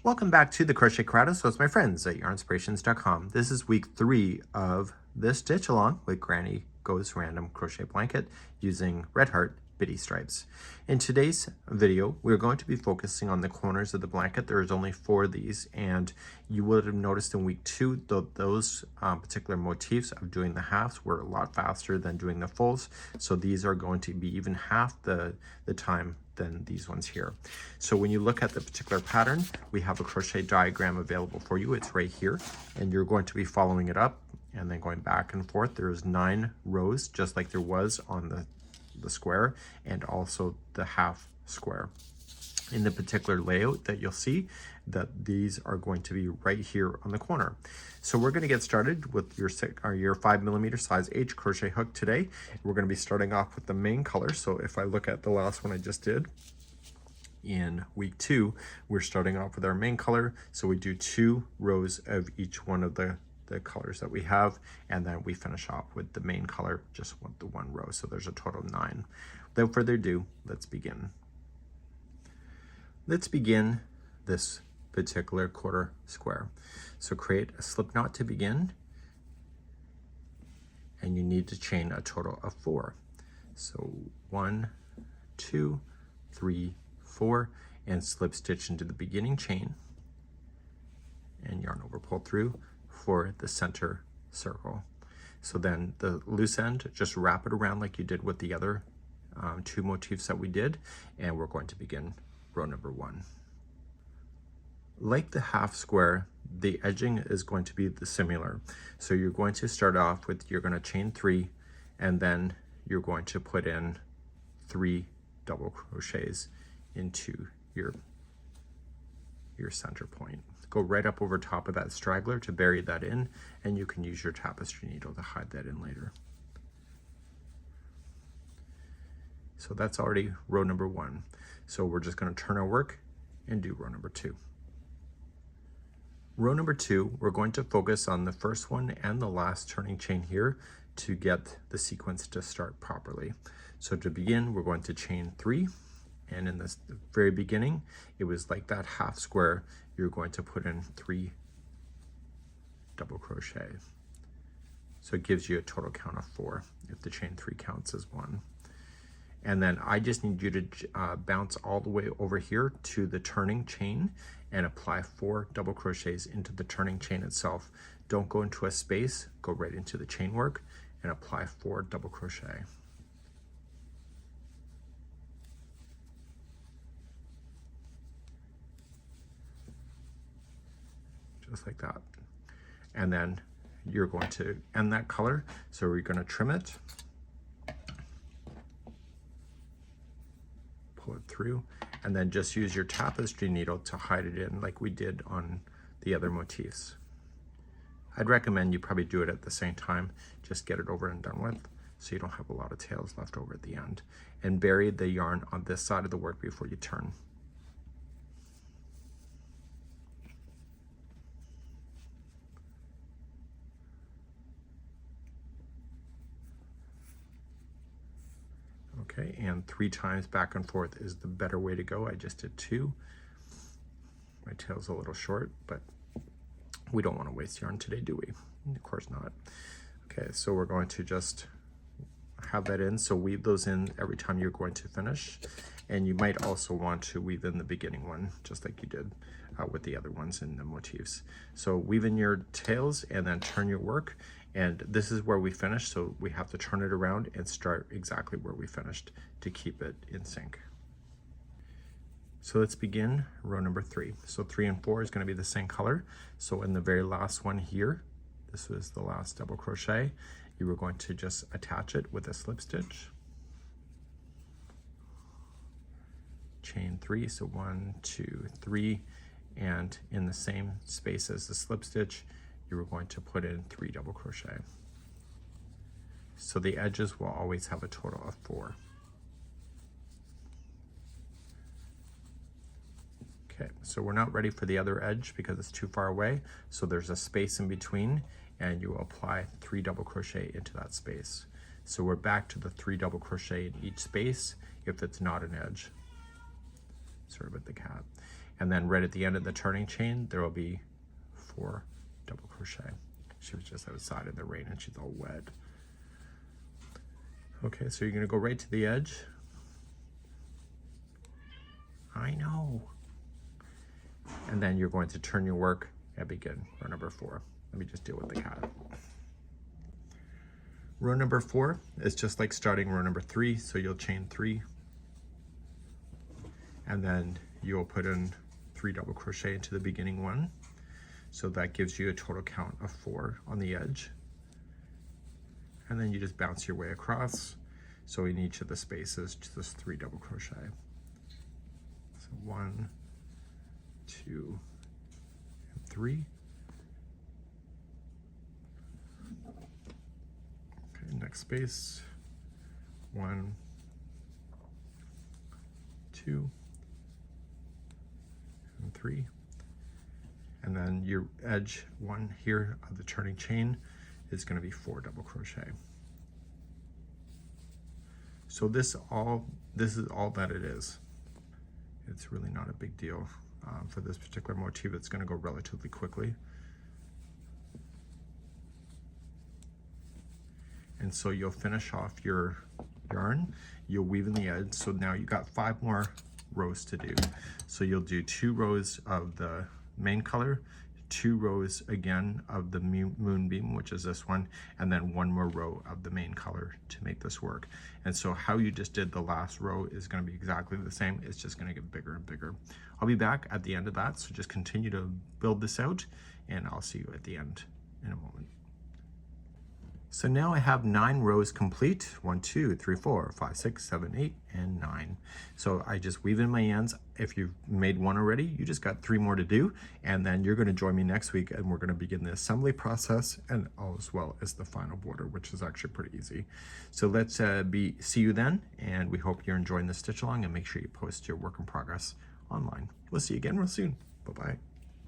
Welcome back to the Crochet Corrado. So it's my friends at Yarnspirations.com. This is week 3 of this stitch along with Granny Goes Random Crochet Blanket using Red Heart Bitty Stripes. In today's video, we're going to be focusing on the corners of the blanket. There's only 4 of these, and you would have noticed in week 2 those particular motifs of doing the halves were a lot faster than doing the fulls. So these are going to be even half the time than these ones here. So when you look at the particular pattern, we have a crochet diagram available for you. It's right here, and you're going to be following it up and then going back and forth. There's 9 rows, just like there was on the square and also the half square. In the particular layout that you'll see, that these are going to be right here on the corner. So we're going to get started with your 5mm size H crochet hook today. We're going to be starting off with the main color. So if I look at the last one I just did in week 2, we're starting off with our main color. So we do 2 rows of each one of the colors that we have, and then we finish off with the main color, just with the 1 row. So there's a total of 9. Without further ado, let's begin. Let's begin this particular quarter square. So create a slip knot to begin, and you need to chain a total of 4. So 1, 2, 3, 4, and slip stitch into the beginning chain and yarn over, pull through for the center circle. So then the loose end, just wrap it around like you did with the other 2 motifs that we did, and we're going to begin row number 1. Like the half square, the edging is going to be similar. So you're going to start off with, you're going to chain 3, and then you're going to put in 3 double crochets into your center point. Go right up over top of that straggler to bury that in, and you can use your tapestry needle to hide that in later. So that's already row number 1. So we're just going to turn our work and do row number 2. Row number 2, we're going to focus on the first one and the last turning chain here to get the sequence to start properly. So to begin, we're going to chain 3, and in this very beginning, it was like that half square. You're going to put in 3 double crochet. So it gives you a total count of 4 if the chain 3 counts as 1. And then I just need you to bounce all the way over here to the turning chain and apply 4 double crochets into the turning chain itself. Don't go into a space, go right into the chain work and apply 4 double crochet. Just like that. And then you're going to end that color. So we're going to trim it, pull it through, and then just use your tapestry needle to hide it in like we did on the other motifs. I'd recommend you probably do it at the same time, just get it over and done with so you don't have a lot of tails left over at the end. And bury the yarn on this side of the work before you turn. Okay, and 3 times back and forth is the better way to go. I just did 2. My tail's a little short, but we don't want to waste yarn today, do we? Of course not. Okay, so we're going to just have that in. So weave those in every time you're going to finish. And you might also want to weave in the beginning one, just like you did with the other ones in the motifs. So weave in your tails and then turn your work. And this is where we finished, so we have to turn it around and start exactly where we finished to keep it in sync. So let's begin row number 3. So 3 and 4 is going to be the same color. So in the very last one here, this was the last double crochet, you were going to just attach it with a slip stitch. Chain 3, so 1, 2, 3, and in the same space as the slip stitch, you are going to put in 3 double crochet. So the edges will always have a total of 4. Okay, so we're not ready for the other edge because it's too far away. So there's a space in between, and you will apply 3 double crochet into that space. So we're back to the 3 double crochet in each space if it's not an edge. Sorry about the cat. And then right at the end of the turning chain, there will be 4 double crochet. She was just outside in the rain and she's all wet. Okay, so you're gonna go right to the edge. I know. And then you're going to turn your work and begin row number 4. Let me just deal with the cat. Row number 4 is just like starting row number 3, so you'll chain 3, and then you'll put in 3 double crochet into the beginning one, so that gives you a total count of 4 on the edge, and then you just bounce your way across. So in each of the spaces, just 3 double crochet. So 1, 2, and 3. Next space, 1, 2, and 3, and then your edge 1 here of the turning chain is going to be 4 double crochet. So this is all that it is. It's really not a big deal for this particular motif. It's going to go relatively quickly. And so you'll finish off your yarn, you'll weave in the edge. So now you got 5 more rows to do. So you'll do 2 rows of the main color, 2 rows again of the moonbeam, which is this one, and then 1 more row of the main color to make this work. And so how you just did the last row is going to be exactly the same. It's just going to get bigger and bigger. I'll be back at the end of that, so just continue to build this out, and I'll see you at the end in a moment. So now I have 9 rows complete. 1, 2, 3, 4, 5, 6, 7, 8, and 9. So I just weave in my ends. If you've made 1 already, you just got 3 more to do. And then you're going to join me next week, and we're going to begin the assembly process, and as well as the final border, which is actually pretty easy. So let's see you then, and we hope you're enjoying the stitch along, and make sure you post your work in progress online. We'll see you again real soon. Bye-bye.